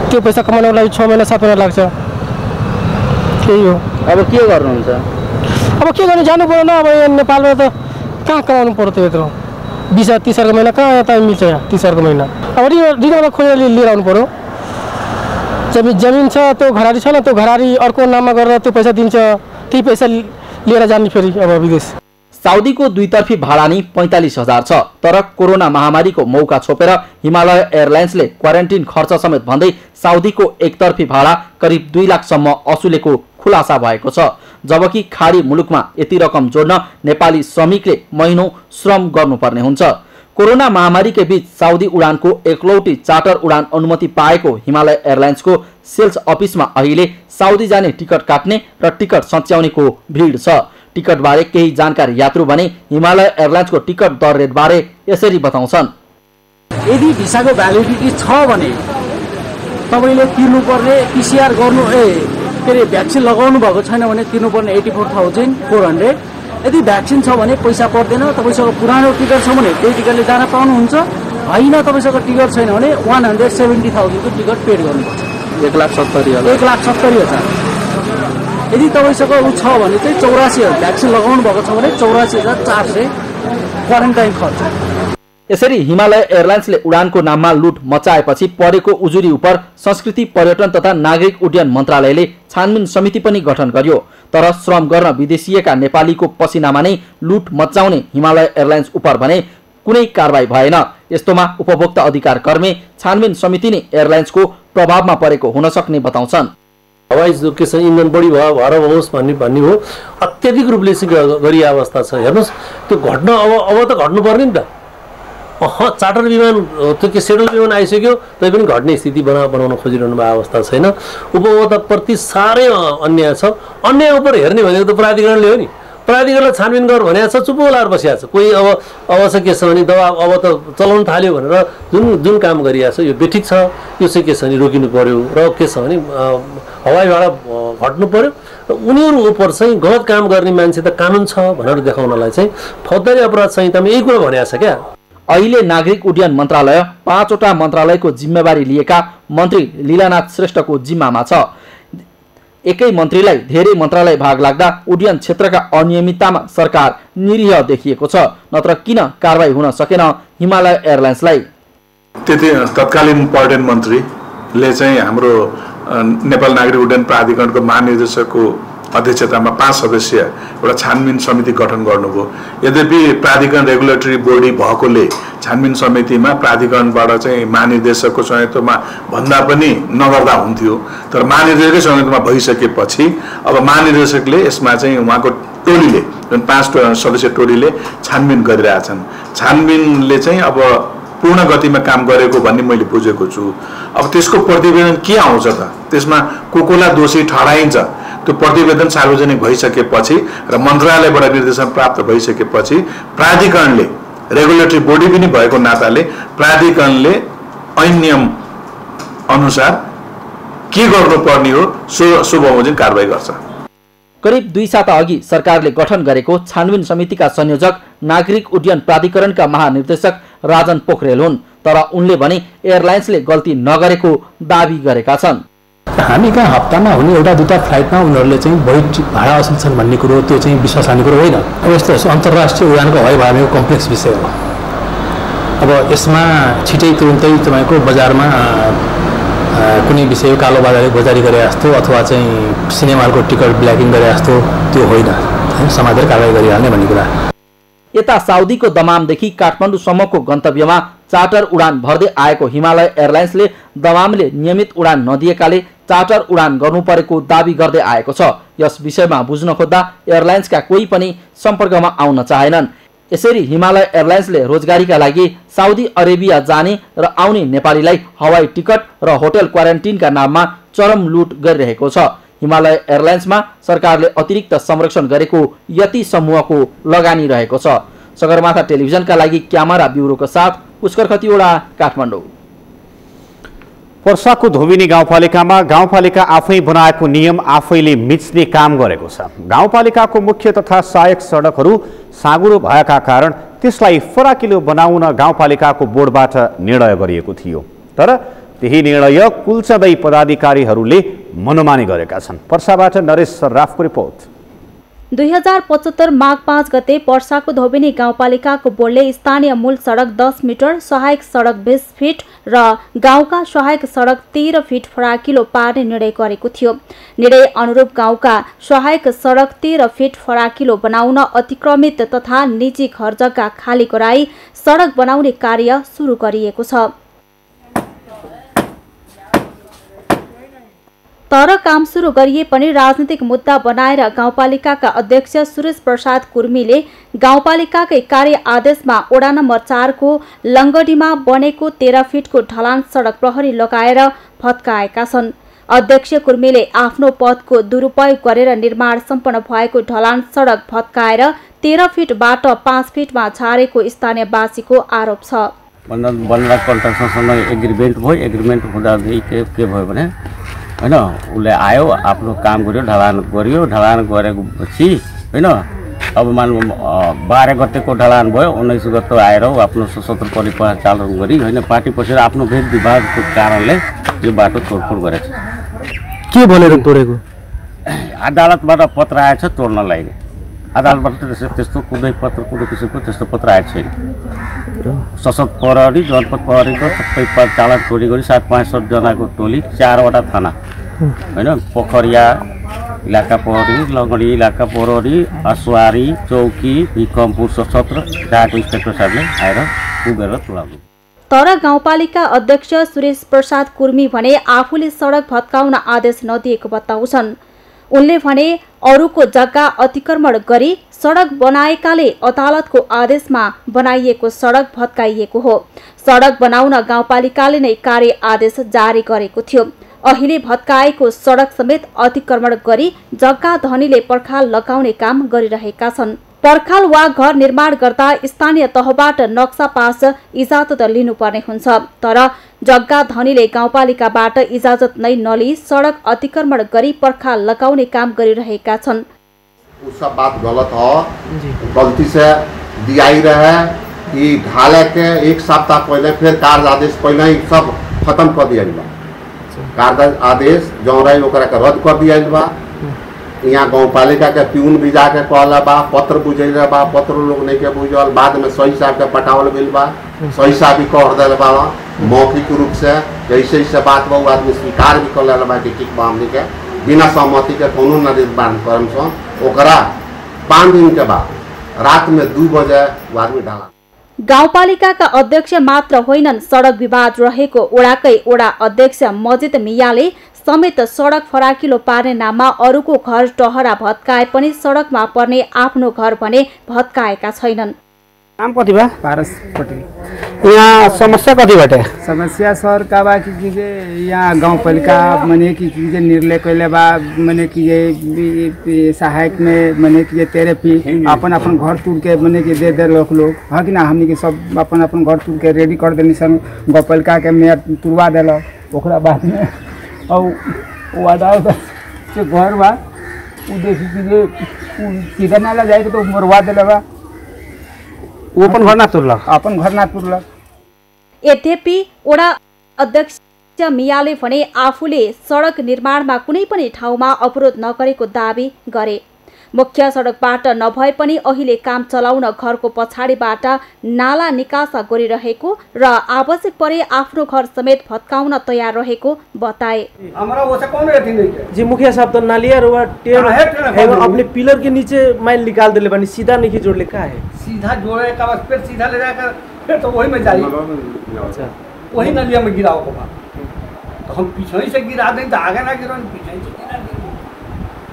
त्यो पैसा कमाउनको लागि 6 महिना 7 महिना लाग्छ। त्यही हो। अब के गर्नुहुन्छ? अब के गर्नु, जानु पर्यो न। अब नेपालमा त कहाँ कमाउनु पर्यो त यत्रो 20-30 महिना कहाँ यता मिल्छ? यहाँ 30 महिना अब रिजर्भलाई खोजेर लिएर आउनु पर्यो। जमिन छ, त्यो घरारी छ न, त्यो घरारी अर्को नाममा गरेर त्यो पैसा दिन्छ, त्यही पैसा लिएर जाने फेरि अब विदेश। साउदीको दुईतर्फी भाडा नि 45,000 छ। तर कोरोना महामारीको मौका छोपेर हिमालय एयरलाइन्सले क्वारेन्टिन खर्च समेत भन्दै साउदीको एकतर्फी भाडा करिब 2 लाखसम्म असुलेको खुलासा भएको छ। जबकि खाडी मुलुकमा यति रकम जोड्न नेपाली श्रमिकले महिनौं श्रम गर्नुपर्ने हुन्छ। कोरोना महामारीकै बीच साउदी उडानको एकलौटी चार्टर उडान अनुमति पाएको हिमालय एयरलाइन्सको सेल्स अफिसमा अहिले साउदी जाने टिकट काट्ने र टिकट सच्याउनेको भिड छ। टिकट बारे केही जानकार यात्रु भने हिमालय एयरलाइन्सको टिकट दर रेट बारे यसरी बताउँछन्। यदि भिसाको भ्यालिडिटी छ भने तपाईले तिर्नुपर्ने पीसीआर गर्नु के अरे भ्याक्सिन लगाउनु भएको छैन भने तिर्नुपर्ने 84,400। यदि भ्याक्सिन छ भने पैसा पर्दैन। तपाईसँग पुरानो टिकट छ भने त्यही टिकटले जान पाउनुहुन्छ। होइन तपाईसँग टिकट छैन भने 170,000 को टिकट पेड गर्नुपर्छ। 1,70,000। यदि तपाईसँग उ छ भने चाहिँ 84,000 भ्याक्सिन लगाउनु भएको छ भने 84,400 क्वारेन्टाइन खर्च। यसरी हिमालय एयरलाइन्सले उडानको नाममा लुट मचाएपछि परेको उजुरी उपर संस्कृति पर्यटन तथा नागरिक उड्डयन मन्त्रालयले छानबिन समिति पनि गठन गर्यो। तर श्रम गर्न विदेशिएका नेपालीको पसिनामा नै लुट मचाउने हिमालय एयरलाइन्स उपर भने कुनै कारबाही भएन। यस्तोमा उपभोक्ता अधिकार कर्मी छानबिन समिति नै एयरलाइन्सको प्रभावमा परेको हुन सक्ने बताउँछन्। हवाई जो के छ इन्धन बढी भयो भएर होस् भन्ने हो अत्यधिक रूपले गरिएको अवस्था छ। हेर्नुहोस् त्यो घट्न अब त घट्नु पर्ने नि त। चार्टर विमान त्यो के सेड्युल विमान आइसक्यो तै पनि घट्ने स्थिति बनाउन खोजिरहनु भएको अवस्था छैन। उपभोक्ता प्रति साह्रै अन्याय छ। अन्याय उपर हेर्ने भनेको त प्राधिकरणले हो नि। प्राधिकरणले छानबिन गर भनेको छ, चुप लाएर बसिरहेको छ। कोही अब चाहिँ के छ भने दबाब अब त चलाउन थाल्यो भनेर जुन काम गरिरहेको छ यो बेठिक छ। यो चाहिँ के छ भने रोकिनु पर्यो र के छ भने हवाई भाडा घट्नु पर्यो। उनीहरू उपर चाहिँ गलत काम गर्ने मान्छे त कानुन छ भनेर देखाउनलाई चाहिँ फौजदारी अपराध संहितामा यही कुरा भनिएको छ क्या। अहिले नागरिक उड्डयन मन्त्रालय 5 वटा मन्त्रालयको जिम्मेवारी लिएका मन्त्री लीलानाथ श्रेष्ठको जिम्मामा छ। एकै मन्त्रीलाई धेरै मन्त्रालय भाग लाग्दा उड्डयन क्षेत्रका अनियमिततामा सरकार निरीह देखिएको छ। नत्र किन कारबाही हुन सकेन हिमालय एयरलाइन्सलाई? त्यति तत्कालीन पर्यटन मन्त्रीले चाहिँ हाम्रो नेपाल नागरिक उड्डयन प्राधिकरणको महानिर्देशकको अध्यक्षतामा 5 सदस्यीय एउटा छानबिन समिति गठन गर्नुभयो। यद्यपि प्राधिकरण रेगुलेटरी बडी भएकोले छानबिन समितिमा प्राधिकरणबाट चाहिँ महानिर्देशकको संयुक्तमा भन्दा पनि नगर्दा हुन्थ्यो। तर महानिर्देशकै संयुक्तमा भइसकेपछि अब महानिर्देशकले यसमा चाहिँ उहाँको टोलीले जुन 5 सदस्यीय टोलीले छानबिन गरिरहेछन्। छानबिनले चाहिँ अब पूर्ण गतिमा काम गरेको भन्ने मैले बुझेको छु। अब त्यसको प्रतिवेदन के आउँछ त? त्यसमा कोकोला दोषी ठहराइन्छ। त्यो प्रतिवेदन सार्वजनिक भइसकेपछि र मन्त्रालयबाट निर्देशन प्राप्त भइसकेपछि प्राधिकरणले रेगुलेटरी बडी पनि भएको नाताले प्राधिकरणले ऐन नियम अनुसार के गर्नुपर्ने हो सो बमोजिम कारबाही गर्छ। करिब 2 साता अघि सरकारले गठन गरेको छानबिन समितिका संयोजक नागरिक उड्डयन प्राधिकरणका महानिर्देशक राजन पोखरेल हुन्। तर उनले भने एयरलाइन्सले गल्ती नगरेको दाबी गरेका छन्। हामी कहाँ हप्तामा हुने एउटा दुईटा फ्लाइटमा उनीहरूले चाहिँ बढी भाडा असुल्छन् भन्ने कुरो त्यो चाहिँ विश्वास हान्ने कुरो होइन। अब यस्तो अन्तर्राष्ट्रिय उडानको हवाई भाडाको कम्प्लेक्स विषय हो। अब यसमा छिटै तुरुन्तै तपाईँको बजारमा कुनै विषय कालोबजारी गरे जस्तो अथवा चाहिँ सिनेमा हलको टिकट ब्ल्याकिङ गरे जस्तो त्यो होइन, समाजले कारबाही गरिहाल्ने भन्ने कुरा। यता साउदीको दमामदेखि काठमाडौँसम्मको गन्तव्यमा चार्टर उडान भर्दै आएको हिमालय एयरलाइन्सले दमामले नियमित उडान नदिएकाले चार्टर उडान गर्नु परेको दाबी गर्दै आएको छ। यस विषयमा बुझ्न खोज्दा एयरलाइन्सका कोही पनि सम्पर्कमा आउन चाहेनन्। यसरी हिमालय एयरलाइन्सले रोजगारीका लागि साउदी अरेबिया जाने र आउने नेपालीलाई हवाई टिकट र होटल क्वारेन्टिनका नाममा चरम लुट गरिरहेको छ। हिमालय एयरलाइन्समा सरकारले अतिरिक्त संरक्षण गरेको यति समूहको लगानी रहेको छ। सगरमाथा टेलिभिजनका लागि क्यामेरा ब्युरोको साथ पुष्कर खतिवडा, काठमाडौँ। पर्साको धोबिनी गाउँपालिकामा गाउँपालिका आफै बनाएको नियम आफैले मिच्ने काम गरेको छ। गाउँपालिकाको मुख्य तथा सहायक सडकहरू साँगुरो भएका कारण त्यसलाई फराकिलो बनाउन गाउँपालिकाको बोर्डबाट निर्णय गरिएको थियो, तर त्यही निर्णय कुल्चँदै पदाधिकारीहरूले मनोमानी गरेका छन्। पर्साबाट नरेश सर्राफको रिपोर्ट। 2075 माघ 5 गते पर्साको धोबिनी गाउँपालिकाको बोर्डले स्थानीय मूल सडक 10 मिटर, सहायक सडक 20 फिट र गाउँका सहायक सडक 13 फिट फराकिलो पार्ने निर्णय गरेको थियो। निर्णय अनुरूप गाउँका सहायक सडक 13 फिट फराकिलो बनाउन अतिक्रमित तथा निजी घर जग्गा खाली गराई सडक बनाउने कार्य सुरु गरिएको छ। तर काम सुरु गरिए पनि राजनीतिक मुद्दा बनाएर गाउँपालिकाका अध्यक्ष सुरेश प्रसाद कुर्मीले गाउँपालिकाकै कार्य आदेशमा वडा नम्बर 4 को लङ्गडीमा बनेको 13 फिटको ढलान सडक प्रहरी लगाएर भत्काएका छन्। अध्यक्ष कुर्मीले आफ्नो पदको दुरुपयोग गरेर निर्माण सम्पन्न भएको ढलान सडक भत्काएर 13 फिटबाट 5 फिटमा झारेको स्थानीयवासीको आरोप छ। बनरा कन्ट्राक्सनसँग एग्रिमेन्ट भयो, एग्रिमेन्ट हुँदा के भयो भने हैन उसले आयो, आफ्नो काम गर्यो, ढलान गरेपछि हैन अब मान 12 गतेको ढलान भयो, 19 गते आएर आफ्नो सशस्त्र परिचालन गरी हैन पार्टी पसेर आफ्नो भेद विवादको कारणले यो बाटो तोडफोड गरेछ। के भनेर तोडेको? अदालतबाट पत्र आएछ तोड्नलाई। अदालतबाट त्यस्तो कुनै पत्र कुनै किसिमको त्यस्तो पत्र आएको छैन। सशस्त्र प्रहरी, जनपद प्रहरीको सबै चालक टोली गरी 765 जनाको टोली 4 वटा थाना हैन पोखरिया इलाका प्रहरी, लङ्गडी इलाका प्रहरी, असवारी चौकी, भिकमपुर सशस्त्र डाको इन्स्पेक्टर साहबले आएर पुगेर तुलाउनु। तर गाउँपालिका अध्यक्ष सुरेश प्रसाद कुर्मी भने आफूले सडक भत्काउन आदेश नदिएको बताउँछन्। उनले भने अरूको जग्गा अतिक्रमण गरी सडक बनाएकाले अदालतको आदेशमा बनाइएको सडक भत्काइएको हो। सडक बनाउन गाउँपालिकाले नै कार्य आदेश जारी गरेको थियो। अहिले भत्काएको सडक समेत अतिक्रमण गरी जग्गा धनीले पर्खाल लगाउने काम गरिरहेका छन्। पर्खाल वा घर निर्माण गर्दा स्थानीय तहबाट नक्सा पास इजाजत लिनुपर्ने हुन्छ, तर जग्गा धनीले गाउँपालिकाबाट इजाजत नै नलिई सडक अतिक्रमण गरी पर्खाल लगाउने काम गरिरहेका छन्। वो सब बात गलत हो, गलती से दिया ही रहे कि ढाले के 1 सप्ताह पहले फिर कार्य आदेश पहले ही सब खत्म कर दिया। कार्य आदेश जो रही रद्द कर दिया। यहाँ गाउँपालिका के प्यून भी जाके कहला बा, पत्र बुझे बा, पत्र लोग नहीं के बुझल, बाद में सही साहब के पटावल गई बा, सही साहब भी कह दिल बा मौखिक रूप से जैसे ऐसे बात बा आदमी स्वीकार भी कर ले बा कि ठीक बा हमने के बिना सहमति के कोनो निर्माण करम सन। ओकरा 5 दिन के बाद रात में 2 बजे वो आदमी ढाला। गाउँपालिकाका अध्यक्ष मात्र होइनन्, सडक विवाद रहेको वडाकै वडा अध्यक्ष मजिद मियाले समेत सडक फराकिलो पार्ने नाममा अरूको घर टहरा भत्काए पनि सडकमा पर्ने आफ्नो घर भने भत्काएका छैनन्। नाम कति बा? पारस पटेल। यहाँ समस्या कति बाटे? समस्या सर का बा कि यहाँ गाउँपालिका मने कि निर्णय कैले बा मने कि सहायक में मने कि थेरेपी अपन घर तुर के मने कि दे लोग है कि ना, हमने के सब अपन घर तुर के रेडी कर देनी सन। गाउँपालिका के मेयर तुरवा दिलक, ओकरा बाद में और घर बा सीधा नाला जाए तो मरवा दिल बा, अपन घर ना तुरलक, अपन घर ना तुरलक। यद्यपि वडा अध्यक्ष मियाले भने आफूले सडक निर्माणमा कुनै पनि ठाउँमा अवरोध नगरेको दाबी गरे। मुख्य सडकबाट नभए पनि अहिले काम चलाउन घरको पछाडिबाट नाला निकासा गरिरहेको र आवश्यक परे आफ्नो घर समेत भत्काउन तयार रहेको बताए। जी मुखिया साहब तो नालिया रोड अपने पिलर के नीचे माइल निकाल दिले बनी, सीधा नहीं जोड़ ले का है? सीधा जोड़े का बस फिर सीधा ले जाकर फिर तो वही में जाइए, वही नलिया में गिराओ को बात। तो हम पीछे से गिरा दें तो आगे ना गिरा, पीछे से गिरा दें,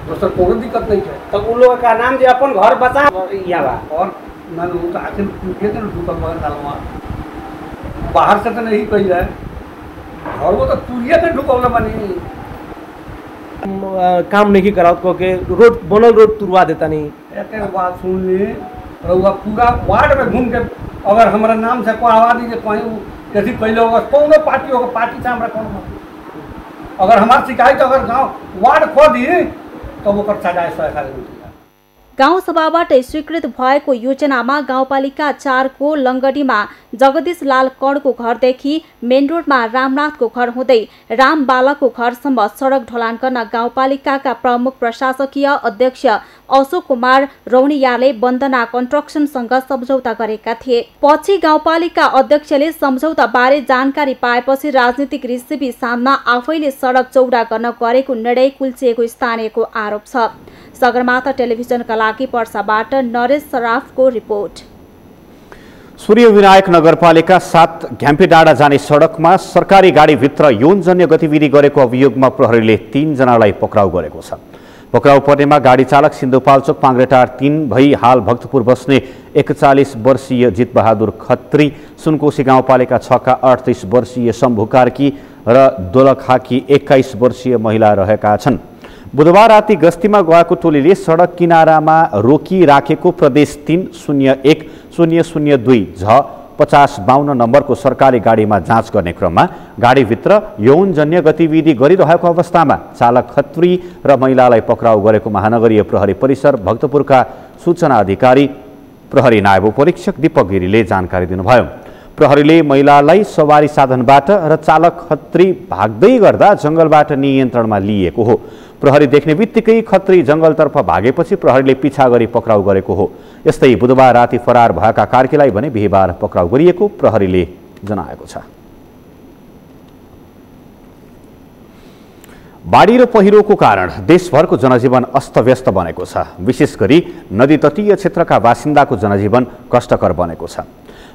दोस्तों कोई दिक्कत नहीं है। तो उन लोगों का नाम जो अपन घर बचा और ना लोग तो आखिर पूछे थे ना बगल डालवा बाहर से तो नहीं कही जाए, और वो तो तुरिया के ढुकौला बनी काम नहीं कराओ को के रोड बनल रोड तुरवा देता नहीं। एक बात सुन ली, रउआ पूरा वार्ड में घूम के अगर हमारा नाम से कोई आवाज दीजिए कहीं जैसे पहले होगा कौन पार्टी होगा, पार्टी से हमारा कौन अगर हमारी शिकायत अगर गाँव वार्ड खो दिए तो वो कर सजाए सरकार। गाउँ सभाबाट स्वीकृत भएको योजनामा गाउँपालिका 4 को लङ्गडीमा जगदीश लाल कणको घरदेखि मेन रोडमा रामनाथको घर हुँदै रामबालाको घरसम्म सडक ढलान गर्न गाउँपालिकाका प्रमुख प्रशासकीय अध्यक्ष अशोक कुमार रौनियाले वन्दना कन्स्ट्रक्सनसँग सम्झौता गरेका थिए। पछि गाउँपालिका अध्यक्षले सम्झौता बारे जानकारी पाएपछि राजनीतिक रिसिभी सामना आफैले सडक चौडा गर्न गरेको निर्णय कुल्चिएको स्थानीयको आरोप छ। सगरमाथा टेलिभिजनका लागि पर्साबाट नरेश सराफको रिपोर्ट। सूर्यविनायक नगरपालिका 7 घ्याम्पे डाँडा जाने सडकमा सरकारी गाडीभित्र यौनजन्य गतिविधि गरेको अभियोगमा प्रहरीले 3 जनालाई पक्राउ गरेको छ। पक्राउ पर्नेमा गाडी चालक सिन्धुपाल्चोक पाङ्ग्रेटार 3 भई हाल भक्तपुर बस्ने 41 वर्षीय जितबहादुर खत्री, सुनकोशी गाउँपालिका 6 का 38 वर्षीय शम्भु कार्की र दोलखाकी 21 वर्षीय महिला रहेका छन्। बुधबार राति गस्तीमा गएको टोलीले सडक किनारामा रोकिराखेको प्रदेश 301-002 झ 5052 नम्बरको सरकारी गाडीमा जाँच गर्ने क्रममा गाडीभित्र यौनजन्य गतिविधि गरिरहेको अवस्थामा चालक खत्री र महिलालाई पक्राउ गरेको महानगरीय प्रहरी परिसर भक्तपुरका सूचना अधिकारी प्रहरी नायब परीक्षक दीपक गिरीले जानकारी दिनुभयो। प्रहरीले महिलालाई सवारी साधनबाट र चालक खत्री भाग्दै गर्दा जंगलबाट नियन्त्रणमा लिएको हो। प्रहरी देख्ने बित्तिकै खत्री जंगलतर्फ भागेपछि प्रहरीले पिछा गरी पक्राउ गरेको हो। यस्तै बुधबार राति फरार भएका कार्कीलाई भने बिहीबार पक्राउ गरिएको प्रहरीले जनाएको छ। बाढी र पहिरोको कारण देशभरको जनजीवन अस्तव्यस्त बनेको छ। विशेष गरी नदी तटीय क्षेत्रका बासिन्दाको जनजीवन कष्टकर बनेको छ।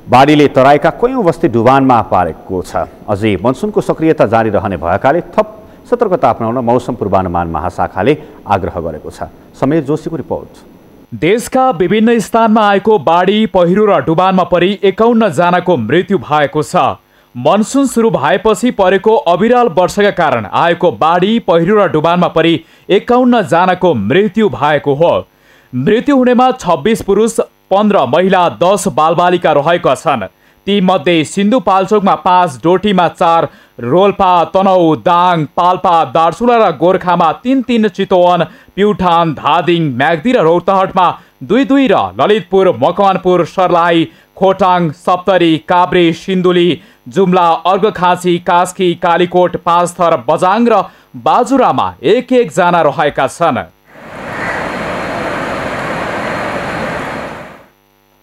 बाढीले तराईका कयौं बस्ती डुबानमा पारेको छ। अझै मनसुनको सक्रियता जारी रहने भएकाले थप सतर्कता अपनाउन मौसम पूर्वानुमान महाशाखाले आग्रह गरेको छ। समीर जोशीको रिपोर्ट। देशका विभिन्न स्थानमा आएको बाढी पहिरो र डुबानमा परि 51 जनाको मृत्यु भएको छ। मनसुन सुरु भएपछि परेको अविरल वर्षाका कारण आएको बाढी पहिरो र डुबानमा परि 51 जनाको मृत्यु भएको हो। मृत्यु हुनेमा 26 पुरुष 15 महिला 10 बालबालिका रहेका छन्। ती मध्ये सिन्धुपाल्चोकमा 5, डोटीमा 4, रोल्पा, तनहु, दाङ, पाल्पा, दार्चुला र गोर्खामा 3-3, चितवन, प्युठान, धादिङ, म्याग्दी र रौतहटमा 2-2 र ललितपुर, मकवानपुर, सर्लाही, खोटाङ, सप्तरी, काभ्रे, सिन्धुली, जुम्ला, अर्घखाँची, कास्की, कालीकोट, पाँचथर, बजाङ र बाजुरामा 1-1 जना रहेका छन्।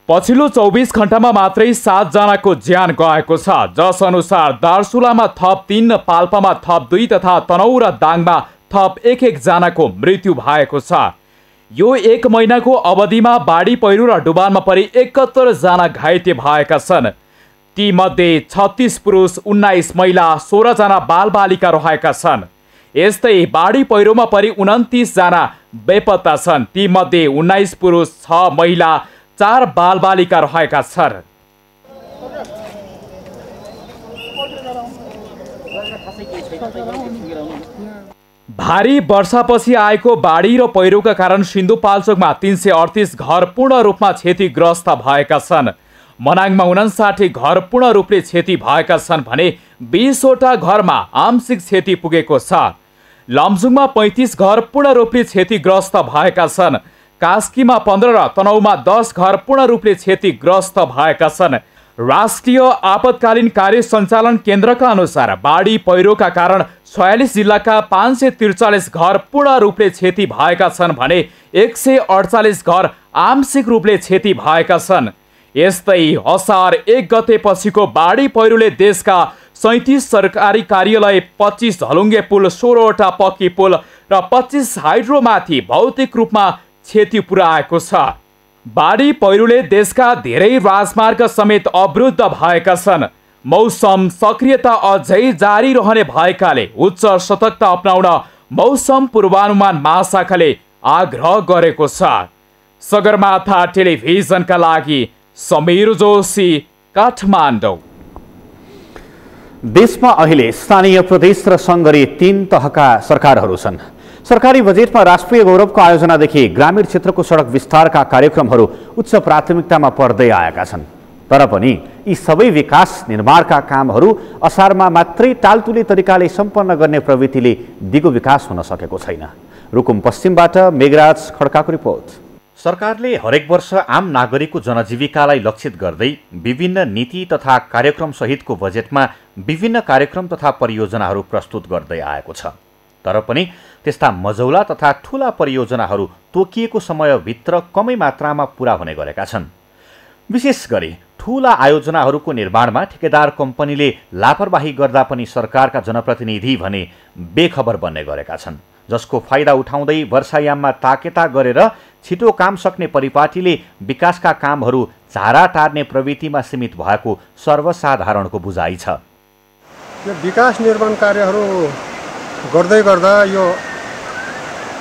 पछिल्लो 24 घण्टामा मात्रै 7 जनाको ज्यान गएको छ, जस अनुसार दार्चुलामा थप 3, पाल्पामा थप 2 तथा तनहु र दाङमा थप 1-1 जनाको मृत्यु भएको छ। यो 1 महिनाको अवधिमा बाढी पहिरो र डुबानमा परि 71 जना घाइते भएका छन्। ती मध्ये 36 पुरुष 19 महिला 16 जना बालबालिका रहेका छन्। यस्तै बाढी पहिरोमा परि 29 जना बेपत्ता छन्। ती मध्ये 19 पुरुष 6 महिला 4 बालबालिका रहेका छन्। भारी वर्षापछि आएको बाढी र पहिरोका कारण सिन्धुपाल्चोकमा 338 घर पूर्ण रूपमा क्षतिग्रस्त भएका छन्। मनाङमा 59 घर पूर्ण रूपले क्षति भएका छन् भने 20 वटा घरमा आंशिक क्षति पुगेको छ। लमजुङमा 35 घर पूर्ण रूपले क्षतिग्रस्त भएका छन्। कास्कीमा 15 र तनहुमा 10 घर पूर्ण रूपले क्षतिग्रस्त भएका छन्। राष्ट्रिय आपतकालीन कार्य सञ्चालन केन्द्रका अनुसार बाढी पहिरोका कारण 46 जिल्लाका 543 घर पूर्ण रूपले क्षति भएका छन् भने 148 घर आंशिक रूपले क्षति भएका छन्। यस्तै असार 1 गते पछिको बाढी पहिरोले देशका 37 सरकारी कार्यालय, 25 झलुङ्गे पुल, 16वटा पक्की पुल र 25 हाइड्रोमाथि भौतिक रूपमा क्षति पुर्याएको छ। बाढी पहिरोले देशका धेरै राजमार्ग समेत अवरुद्ध भएका छन्। मौसम सक्रियता अझै जारी रहने भएकाले उच्च सतर्कता अपनाउन मौसम पूर्वानुमान महाशाखाले आग्रह गरेको छ। सगरमाथा टेलिभिजनका लागि समीर जोशी, काठमाडौँ। देशमा अहिले स्थानीय, प्रदेश र सङ्घ गरी 3 तहका सरकारहरू छन्। सरकारी बजेटमा राष्ट्रिय गौरवको आयोजनादेखि ग्रामीण क्षेत्रको सडक विस्तारका कार्यक्रमहरू उच्च प्राथमिकतामा पर्दै आएका छन्। तर पनि यी सबै विकास निर्माणका कामहरू असारमा मात्रै टालटुले तरिकाले सम्पन्न गर्ने प्रवृत्तिले दिगो विकास हुन सकेको छैन। रुकुम पश्चिमबाट मेघराज खड्काको रिपोर्ट। सरकारले हरेक वर्ष आम नागरिकको जनजीविकालाई लक्षित गर्दै विभिन्न नीति तथा कार्यक्रम सहितको बजेटमा विभिन्न कार्यक्रम तथा परियोजनाहरू प्रस्तुत गर्दै आएको छ। तर पनि त्यस्ता मझौला तथा ठूला परियोजनाहरू तोकिएको समयभित्र कमै मात्रामा पूरा हुने गरेका छन्। विशेष गरी ठूला आयोजनाहरूको निर्माणमा ठेकेदार कम्पनीले लापरवाही गर्दा पनि सरकारका जनप्रतिनिधि भने बेखबर बन्ने गरेका छन्, जसको फाइदा उठाउँदै वर्षायाममा ताकेता गरेर छिटो काम सक्ने परिपाटीले विकासका कामहरू झारा टार्ने प्रवृत्तिमा सीमित भएको सर्वसाधारणको बुझाइ छ। यो विकास निर्माण कार्यहरू गर्दै गर्दा यो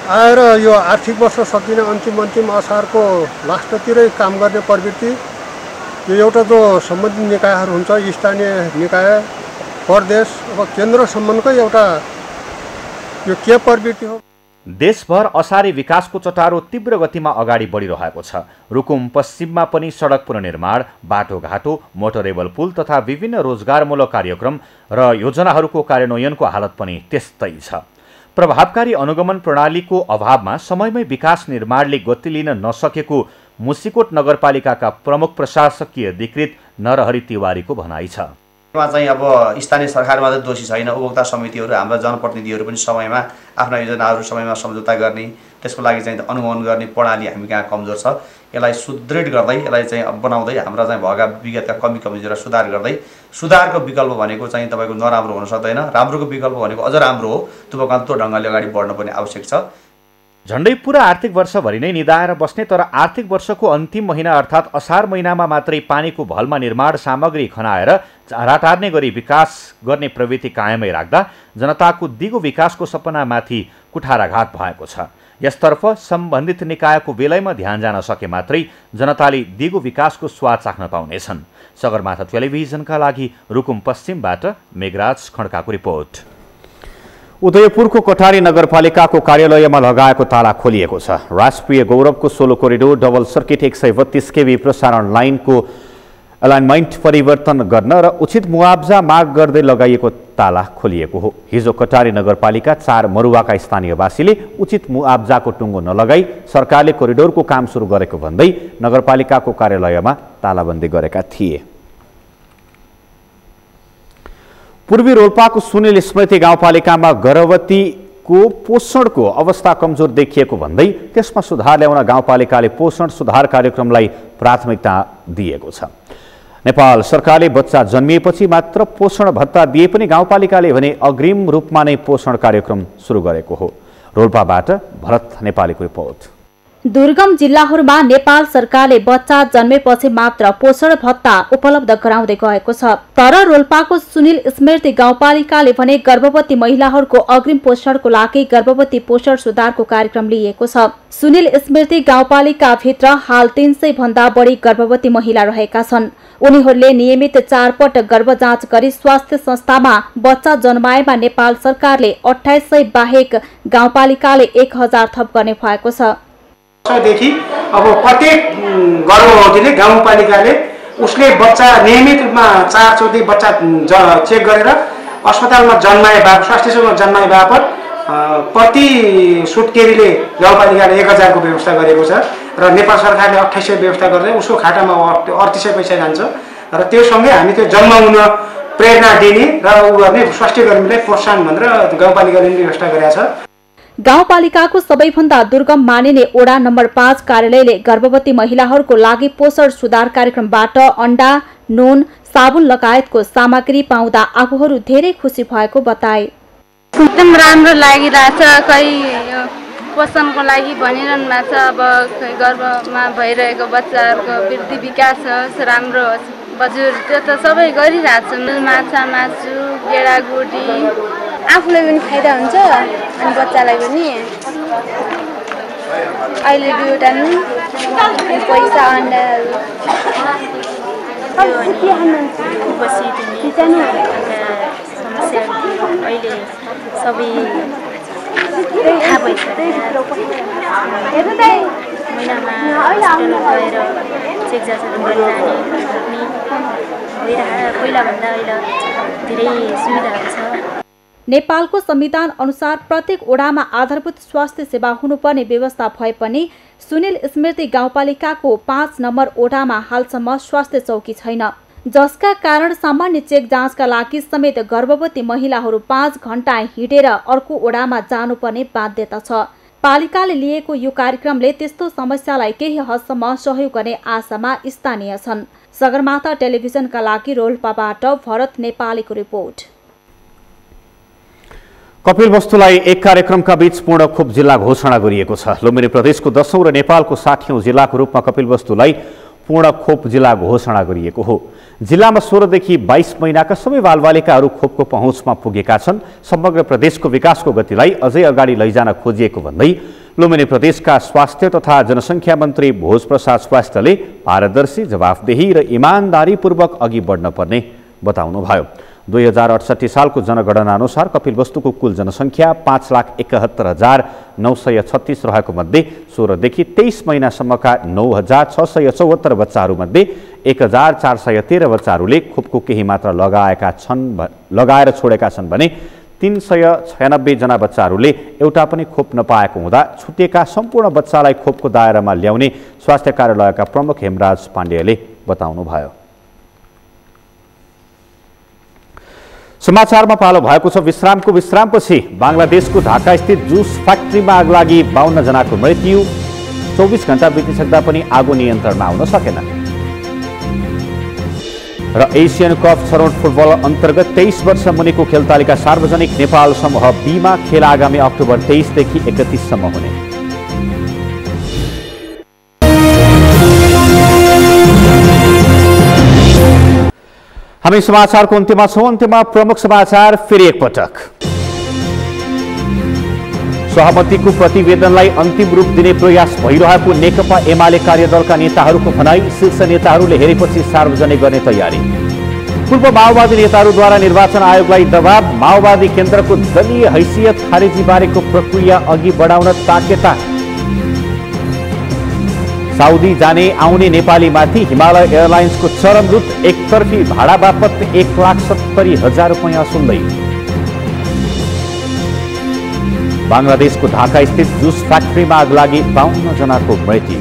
आएर यो आर्थिक वर्ष सकिने अन्तिम असारको लास्टतिरै काम गर्ने प्रवृत्ति, यो एउटा जो सम्बन्धित निकायहरू हुन्छ, स्थानीय निकाय, प्रदेश, अब केन्द्रसम्मकै एउटा यो के प्रवृत्ति हो। देशभर असारे विकासको चटारो तीव्र गतिमा अगाडि बढिरहेको छ। रुकुम पश्चिममा पनि सडक पुनर्निर्माण, बाटोघाटो, मोटरेबल पुल तथा विभिन्न रोजगारमूलक कार्यक्रम र योजनाहरूको कार्यान्वयनको हालत पनि त्यस्तै छ। प्रभावकारी अनुगमन प्रणालीको अभावमा समयमै विकास निर्माणले गति लिन नसकेको मुसिकोट नगरपालिकाका प्रमुख प्रशासकीय अधिकृत नरहरि तिवारीको भनाइ छ। चाहिँ अब स्थानीय सरकार मात्रै दोषी छैन, उपभोक्ता समितिहरू, हाम्रा जनप्रतिनिधिहरू पनि समयमा आफ्ना योजनाहरू समयमा सम्झौता गर्ने, त्यसको लागि चाहिँ अनुगमन गर्ने प्रणाली हामी कहाँ कमजोर छ। यसलाई सुदृढ गर्दै, यसलाई चाहिँ बनाउँदै हाम्रा चाहिँ भएका विगतका कमी कमजोरीलाई सुधार गर्दै, सुधारको विकल्प भनेको चाहिँ तपाईँको नराम्रो हुन सक्दैन, राम्रोको विकल्प भनेको अझ राम्रो हो। त्यो ढङ्गले अगाडि बढ्न पनि आवश्यक छ। झण्डै पुरा आर्थिक वर्षभरि नै निदाएर बस्ने तर आर्थिक वर्षको अन्तिम महिना अर्थात् असार महिनामा मात्रै पानीको भलमा निर्माण सामग्री खनाएर झारा टार्ने गरी विकास गर्ने प्रवृत्ति कायमै राख्दा जनताको दिगो विकासको सपनामाथि कुठाराघात भएको छ। यसतर्फ सम्बन्धित निकायको बेलैमा ध्यान जान सके मात्रै जनताले दिगो विकासको स्वाद चाख्न पाउनेछन्। सगरमाथा टेलिभिजनका लागि रुकुम पश्चिमबाट मेघराज खड्काको रिपोर्ट। उदयपुरको कटारी नगरपालिकाको कार्यालयमा लगाएको ताला खोलिएको छ। राष्ट्रिय गौरवको 16 कोरिडोर डबल सर्किट 132 केबी प्रसारण लाइनको अलाइनमेन्ट परिवर्तन गर्न र उचित मुआब्जा माग गर्दै लगाइएको ताला खोलिएको हो। हिजो कटारी नगरपालिका 4 मरुवाका स्थानीयवासीले उचित मुआब्जाको टुङ्गो नलगाई सरकारले कोरिडोरको काम सुरु गरेको भन्दै नगरपालिकाको कार्यालयमा तालाबन्दी गरेका थिए। पूर्वी रोल्पाको सुनिल स्मृति गाउँपालिकामा गर्भवतीको पोषणको अवस्था कमजोर देखिएको भन्दै त्यसमा सुधार ल्याउन गाउँपालिकाले पोषण सुधार कार्यक्रमलाई प्राथमिकता दिएको छ। नेपाल सरकारले बच्चा जन्मिएपछि मात्र पोषण भत्ता दिए पनि गाउँपालिकाले भने अग्रिम रूपमा नै पोषण कार्यक्रम सुरु गरेको हो। रोल्पाबाट भरत नेपालीको रिपोर्ट। दुर्गम जिल्लाहरूमा नेपाल सरकारले बच्चा जन्मेपछि मात्र पोषण भत्ता उपलब्ध गराउँदै गएको छ। तर रोल्पाको सुनिल स्मृति गाउँपालिकाले भने गर्भवती महिलाहरूको अग्रिम पोषणको लागि गर्भवती पोषण सुधारको कार्यक्रम लिएको छ। सुनिल स्मृति गाउँपालिका भित्र हाल 300 भन्दा बढी गर्भवती महिला रहेका छन्। उनीहरूले नियमित 4 पटक गर्भ जाँच गरी स्वास्थ्य संस्थामा बच्चा जन्माएमा नेपाल सरकारले 2800 बाहेक गाउँपालिकाले 1000 थप गर्ने भएको छ। देखि अब प्रत्येक गर्भवतीले गाउँपालिकाले उसले बच्चा नियमित रूपमा 4 चोटि बच्चा चेक गरेर अस्पतालमा जन्माए बापत, स्वास्थ्य सेवामा जन्माए बापत प्रति सुत्केरीले गाउँपालिकाले 1000 को व्यवस्था गरेको छ र नेपाल सरकारले 2800 व्यवस्था गर्दै उसको खातामा 3800 पैसा जान्छ र त्यो सँगै हामी त्यो जन्माउन प्रेरणा दिने र उ गर्ने स्वास्थ्य कर्मीलाई प्रोत्साहन भनेर गाउँपालिकाले व्यवस्था गरेका छ। गाउँपालिकाको सबैभन्दा दुर्गम मानिने वडा नम्बर 5 कार्यालयले गर्भवती महिलाहरूको लागि पोषण सुधार कार्यक्रमबाट अन्डा, नुन, साबुन लगायतको सामग्री पाउँदा आफूहरू धेरै खुसी भएको बताए। एकदम राम्रो लागिरहेछ। खै पोषणको लागि भनिरहनु भएको छ, अब गर्भमा भइरहेको बच्चाहरूको वृद्धि विकास होस्, राम्रो होस्। हजुर त्यो त सबै गरिरहेछन्। माछा मासु, गेडागुडी आफूलाई पनि फाइदा हुन्छ अनि बच्चालाई पनि। अहिले दुईवटा नुन, पैसा, अन्डाहरू समस्या अहिले सबै थाहा भइसक्यो। महिनामा हस्पिटल गएर चेक जाँचहरू गरिरहने पहिलाभन्दा अहिले धेरै सुविधाहरू छ। नेपालको संविधान अनुसार प्रत्येक वडामा आधारभूत स्वास्थ्य सेवा हुनुपर्ने व्यवस्था भए पनि सुनिल स्मृति गाउँपालिकाको 5 नम्बर वडामा हालसम्म स्वास्थ्य चौकी छैन, जसका कारण सामान्य चेक जाँचका लागि समेत गर्भवती महिलाहरू 5 घण्टा हिँडेर अर्को वडामा जानुपर्ने बाध्यता छ। पालिकाले लिएको यो कार्यक्रमले त्यस्तो समस्यालाई केही हदसम्म सहयोग गर्ने आशामा स्थानीय छन्। सगरमाथा टेलिभिजनका लागि रोल्पाबाट भरत नेपालीको रिपोर्ट। कपिलवस्तुलाई एक कार्यक्रमका बीच पूर्ण खोप जिल्ला घोषणा गरिएको छ। लुम्बिनी प्रदेशको 10औं र नेपालको 60औं जिल्लाको रूपमा कपिलवस्तुलाई पूर्ण खोप जिल्ला घोषणा गरिएको हो। जिल्लामा 16 देखि 22 महिनाका सबै बालबालिकाहरू खोपको पहुँचमा पुगेका छन्। समग्र प्रदेशको विकासको गतिलाई अझै अगाडि लैजान खोजिएको भन्दै लुम्बिनी प्रदेशका स्वास्थ्य तथा जनसङ्ख्या मन्त्री भोजप्रसाद श्रेष्ठले पारदर्शी, जवाफदेही र इमानदारीपूर्वक अघि बढ्न पर्ने बताउनुभयो। 2068 सालको जनगणना अनुसार कपिलवस्तुको कुल जनसङ्ख्या 5,71,936 रहेको मध्ये 16 देखि 23 महिनासम्मका 9,674 बच्चाहरूमध्ये 1,413 बच्चाहरूले खोपको केही मात्रा लगाएर छोडेका छन् भने 396 जना बच्चाहरूले एउटा पनि खोप नपाएको हुँदा छुटिएका सम्पूर्ण बच्चालाई खोपको दायरामा ल्याउने स्वास्थ्य कार्यालयका प्रमुख हेमराज पाण्डेले बताउनुभयो। समाचारमा पालो भएको छ विश्रामको। विश्रामपछि बङ्गलादेशको ढाकास्थित जुस फ्याक्ट्रीमा आगलागी, 52 जनाको मृत्यु। 24 घण्टा बितिसक्दा पनि आगो नियन्त्रणमा आउन सकेन। र एसियन कप छनौट फुटबल अन्तर्गत 23 वर्ष मुनिको खेल तालिका सार्वजनिक नेपाल समूह बीमा खेल आगामी अक्टोबर 23 देखि 31 सम्म हुने। हामी समाचारको अन्त्यमा छौं। अन्त्यमा प्रमुख समाचार फेरि एकपटक। सहमतिको प्रतिवेदनलाई अन्तिम रूप दिने प्रयास भइरहेको नेकपा एमाले कार्यदलका नेताहरूको भनाई। शीर्ष नेताहरूले हेरेपछि सार्वजनिक गर्ने तयारी। पूर्व माओवादी नेताहरूद्वारा निर्वाचन आयोगलाई दबाव। माओवादी केन्द्रको दलीय हैसियत खारेजी बारेको प्रक्रिया अघि बढाउन ताकेता। साउदी जाने आउने नेपालीमाथि हिमालय एयरलाइन्सको चरम लुट। एकतर्फी भाडा बापत 1,70,000 रुपैयाँ असुल्दै। बङ्गलादेशको ढाका स्थित जुस फ्याक्ट्रीमा आगलागी, 52 जनाको मृत्यु।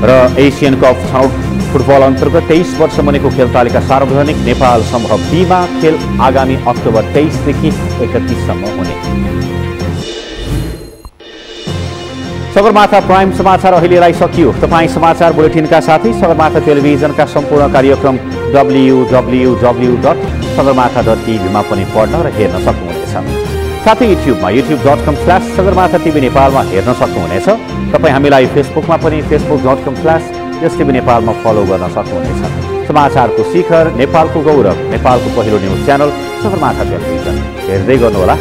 र एसियन कप छनौट फुटबल अन्तर्गत 23 वर्ष मुनिको खेल तालिका सार्वजनिक नेपाल समूह बीमा खेल आगामी अक्टोबर 23 देखि 31 सम्म हुने। सगरमाथा प्राइम समाचार अहिलेलाई सकियो। तपाईँ समाचार बुलेटिनका साथै सगरमाथा टेलिभिजनका सम्पूर्ण कार्यक्रम www.sagarmatha.tv मा पनि पढ्न र हेर्न सक्नुहुनेछ। साथै युट्युबमा youtube.com/sagarmatha TV नेपालमा हेर्न सक्नुहुनेछ। तपाईँ हामीलाई फेसबुकमा पनि facebook.com/STV नेपालमा फलो गर्न सक्नुहुनेछ। समाचारको शिखर, नेपालको गौरव, नेपालको पहिलो न्युज च्यानल सगरमाथा टेलिभिजन हेर्दै गर्नुहोला।